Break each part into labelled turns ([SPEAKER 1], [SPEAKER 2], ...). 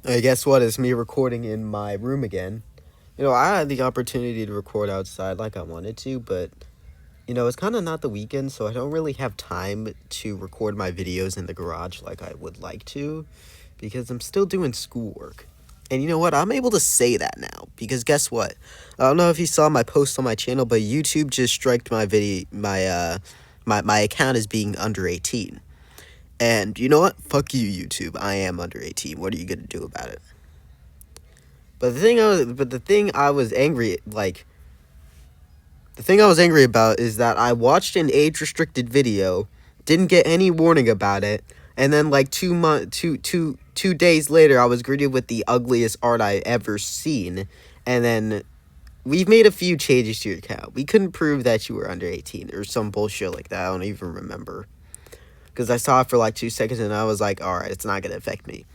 [SPEAKER 1] Hey, guess what? It's me recording in my room again. I had the opportunity to record outside like I wanted to, but it's kind of not the weekend, so I don't really have time to record my videos in the garage like I would like to because I'm still doing schoolwork. And you know what? I'm able to say that now because guess what? I don't know if you saw my post on my channel, but YouTube just striked my video my account as being under 18. And you know what? Fuck you, YouTube. I am under 18. What are you gonna do about it? But the thing I was angry the thing I was angry about is that I watched an age restricted video, didn't get any warning about it, and then like 2 days later I was greeted with the ugliest art I ever seen, and then we've made a few changes to your account. We couldn't prove that you were under 18 or some bullshit like that. I don't even remember. Because I saw it for like 2 seconds and I was like, alright, it's not gonna affect me.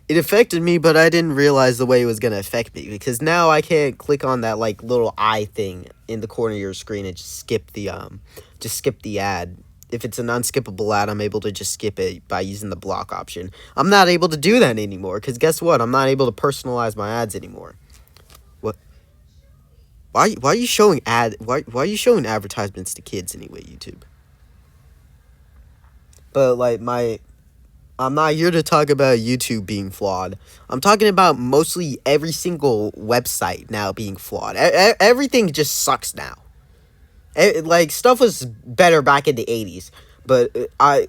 [SPEAKER 1] It affected me, but I didn't realize the way it was going to affect me because now I can't click on that like little eye thing in the corner of your screen and just skip the ad. If it's an unskippable ad, I'm able to just skip it by using the block option. I'm not able to do that anymore because guess what? I'm not able to personalize my ads anymore. What? Why are you showing why are you showing advertisements to kids anyway, YouTube? But like I'm not here to talk about YouTube being flawed. I'm talking about mostly every single website now being flawed. Everything just sucks now. Like stuff was better back in the 80s, but I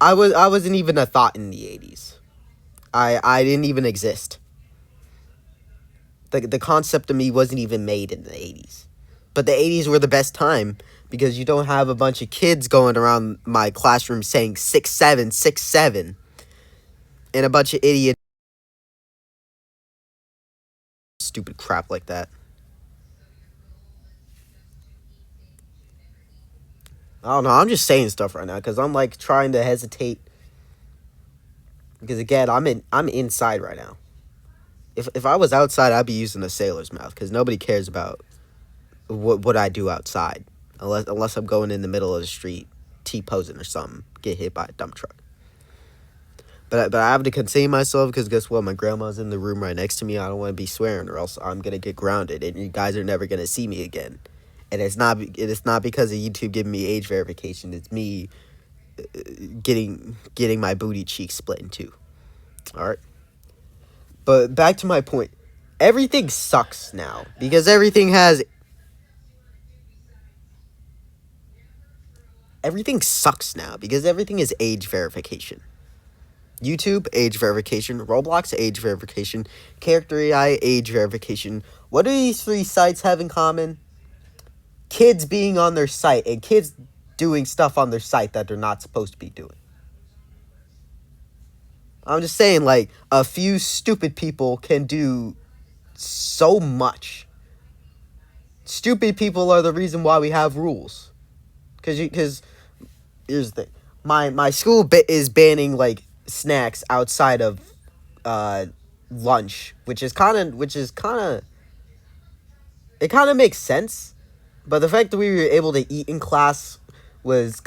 [SPEAKER 1] wasn't even a thought in the 80s. I didn't even exist. The concept of me wasn't even made in the 80s. But the 80s were the best time because you don't have a bunch of kids going around my classroom saying 6'7", 6'7", and a bunch of idiots stupid crap like that. I don't know. I'm just saying stuff right now because I'm like trying to hesitate because again I'm inside right now. If I was outside, I'd be using a sailor's mouth because nobody cares about what I do outside unless I'm going in the middle of the street T-posing or something, get hit by a dump truck. But I have to contain myself because guess what? My grandma's in the room right next to me. I don't want to be swearing or else I'm gonna get grounded and you guys are never gonna see me again. And it's not because of YouTube giving me age verification. It's me getting my booty cheeks split in two. All right. But back to my point. Everything sucks now because everything sucks now because everything is age verification. YouTube, age verification. Roblox, age verification. Character AI, age verification. What do these three sites have in common? Kids being on their site and kids doing stuff on their site that they're not supposed to be doing. I'm just saying, like, a few stupid people can do so much. Stupid people are the reason why we have rules. Because here's the thing. My school is banning, like, snacks outside of lunch, which is kind of it kind of makes sense, but the fact that we were able to eat in class was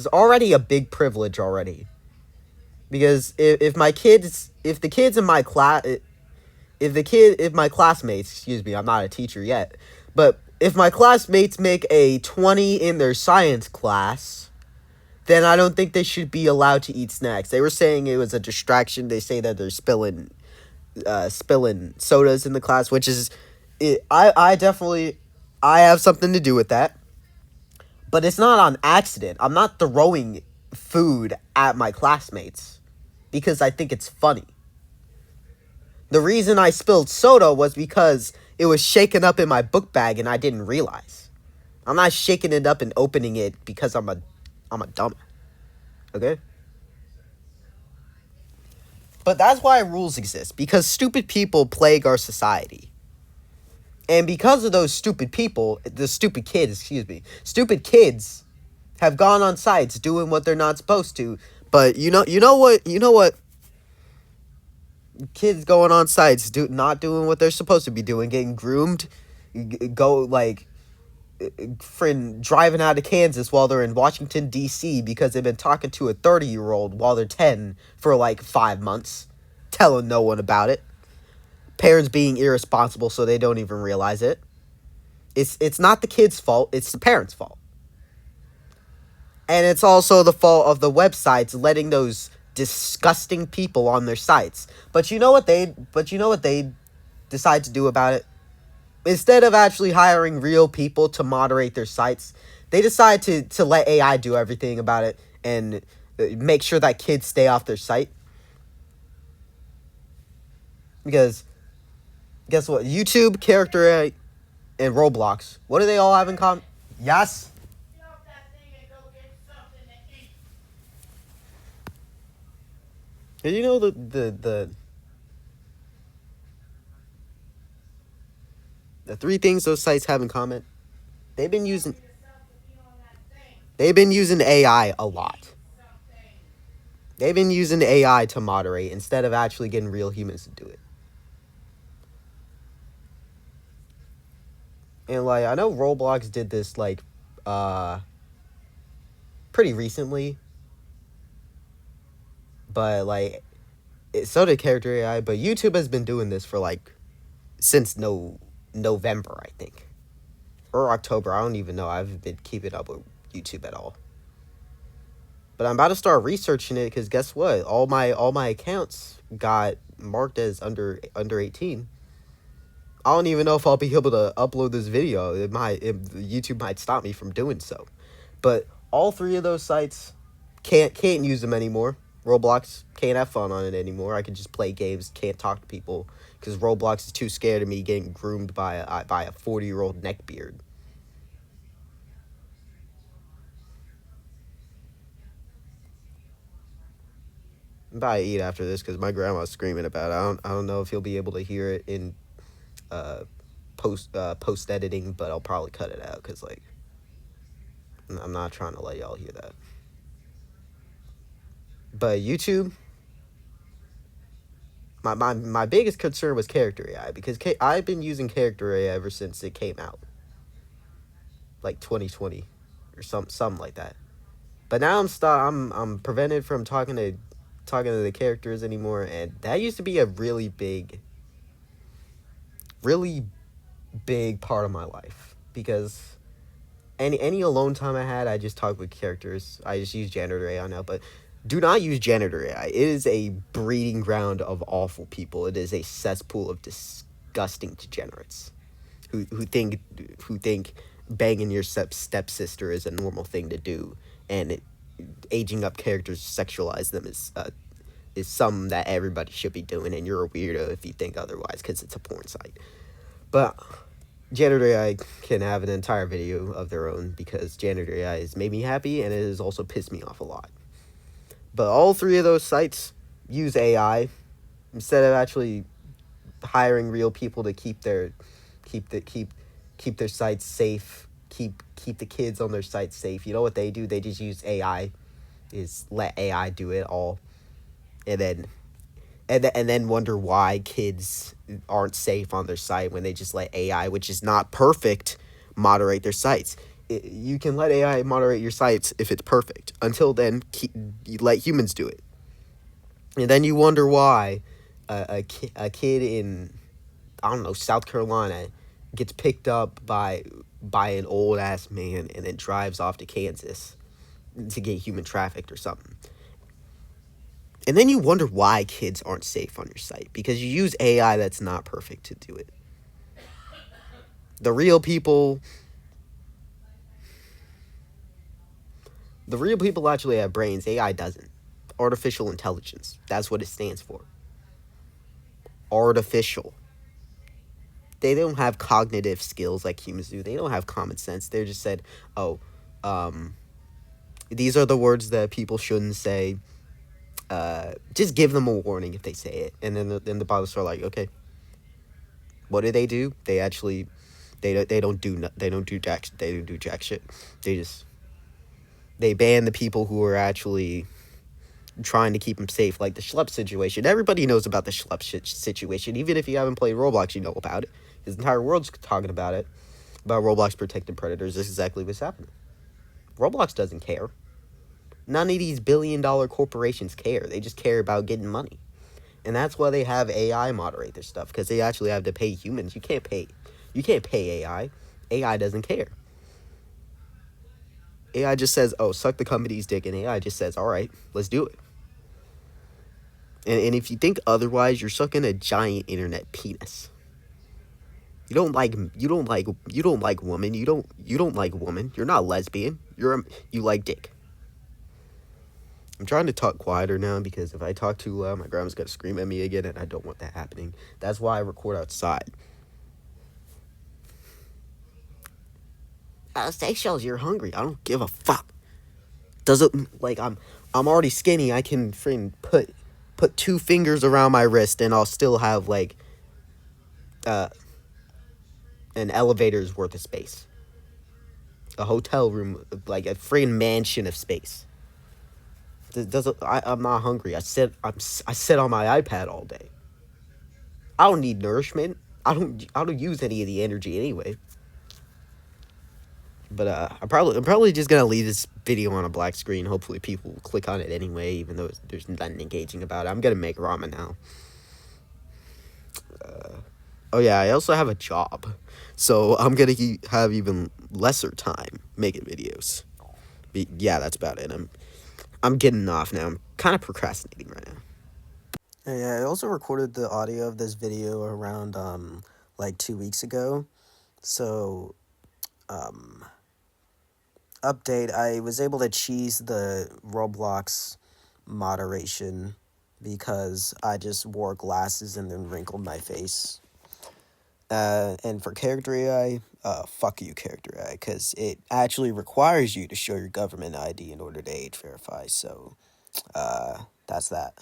[SPEAKER 1] already a big privilege already. Because if the kids in my class, if my classmates, excuse me, I'm not a teacher yet, but if my classmates make a 20 in their science class, then I don't think they should be allowed to eat snacks. They were saying it was a distraction. They say that they're spilling sodas in the class, which is, I definitely, I have something to do with that. But it's not on accident. I'm not throwing food at my classmates because I think it's funny. The reason I spilled soda was because it was shaken up in my book bag and I didn't realize. I'm not shaking it up and opening it because I'm a dumb. Okay? But that's why rules exist, because stupid people plague our society. And because of those stupid people, stupid kids have gone on sites doing what they're not supposed to. But you know what? Kids going on sites not doing what they're supposed to be doing, getting groomed, go like friend driving out of Kansas while they're in Washington D.C. because they've been talking to a 30-year-old while they're 10 for like 5 months. telling no one about it. Parents being irresponsible so they don't even realize it. It's not the kid's fault, it's the parents' fault. And it's also the fault of the websites letting those disgusting people on their sites. But you know what they decide to do about it? Instead of actually hiring real people to moderate their sites, they decide to let AI do everything about it and make sure that kids stay off their site. Because guess what? YouTube, Character AI, and Roblox. What do they all have in common? Yes. Did you know the three things those sites have in common? They've been using AI a lot. They've been using AI to moderate instead of actually getting real humans to do it. And like I know Roblox did this like pretty recently. But like so did Character AI, but YouTube has been doing this for like since November, I think. Or October, I don't even know. I haven't been keeping up with YouTube at all. But I'm about to start researching it because guess what? All my accounts got marked as under 18. I don't even know if I'll be able to upload this video. YouTube might stop me from doing so. But all three of those sites can't use them anymore. Roblox can't have fun on it anymore. I can just play games, can't talk to people because Roblox is too scared of me getting groomed by a 40-year-old neckbeard. I'm about to eat after this because my grandma's screaming about it. I don't know if you'll be able to hear it in post editing, but I'll probably cut it out because like I'm not trying to let y'all hear that. But YouTube, my biggest concern was Character AI because I've been using Character AI ever since it came out, like 2020 or something like that. But now I'm prevented from talking to the characters anymore, and that used to be a really big part of my life because any alone time I had, I just talked with characters. I just use janitor AI now, but do not use janitor AI. It is a breeding ground of awful people. It is a cesspool of disgusting degenerates who think banging your stepsister is a normal thing to do, and aging up characters sexualize them is something that everybody should be doing, and you're a weirdo if you think otherwise because it's a porn site. But Janitor AI can have an entire video of their own because Janitor AI has made me happy and it has also pissed me off a lot. But all three of those sites use AI instead of actually hiring real people to keep their sites safe, keep the kids on their sites safe. You know what they do? They just use AI, is let AI do it all, and then wonder why kids aren't safe on their site when they just let AI, which is not perfect, moderate their sites. You can let AI moderate your sites if it's perfect. Until then, you let humans do it. And then you wonder why a kid in, I don't know, South Carolina gets picked up by an old ass man and then drives off to Kansas to get human trafficked or something. And then you wonder why kids aren't safe on your site because you use AI that's not perfect to do it. The real people actually have brains. AI doesn't. Artificial intelligence. That's what it stands for. Artificial. They don't have cognitive skills like humans do. They don't have common sense. They're just said, oh, these are the words that people shouldn't say. Just give them a warning if they say it. And then the bots are like, okay. What do? They actually, they don't do jack shit. They ban the people who are actually trying to keep them safe, like the Schlepp situation. Everybody knows about the Schlepp situation. Even if you haven't played Roblox, you know about it. This entire world's talking about it. About Roblox protecting predators. This is exactly what's happening. Roblox doesn't care. None of these billion-dollar corporations care. They just care about getting money. And that's why they have AI moderate their stuff, because they actually have to pay humans. You can't pay AI. AI doesn't care. AI just says, oh, suck the company's dick, and AI just says, all right, let's do it. And if you think otherwise, you're sucking a giant internet penis. You don't like woman. You don't like woman. You're not lesbian. You like dick. I'm trying to talk quieter now, because if I talk too loud, my grandma's gonna scream at me again, and I don't want that happening. That's why I record outside. Seychelles, you're hungry. I don't give a fuck. Does it like I'm already skinny? I can put 2 fingers around my wrist, and I'll still have like an elevator's worth of space. A hotel room, like a freaking mansion of space. I'm not hungry. I sit on my iPad all day. I don't need nourishment. I don't use any of the energy anyway. But I'm probably just gonna leave this video on a black screen. Hopefully people will click on it anyway, even though there's nothing engaging about it. I'm gonna make ramen now. Oh yeah, I also have a job, so I'm gonna have even lesser time making videos. But yeah, that's about it. I'm getting off now. I'm kind of procrastinating right now. Yeah, I also recorded the audio of this video around like 2 weeks ago. So update, I was able to cheese the Roblox moderation because I just wore glasses and then wrinkled my face. And for character AI, fuck you, character AI, because it actually requires you to show your government ID in order to age verify. So that's that.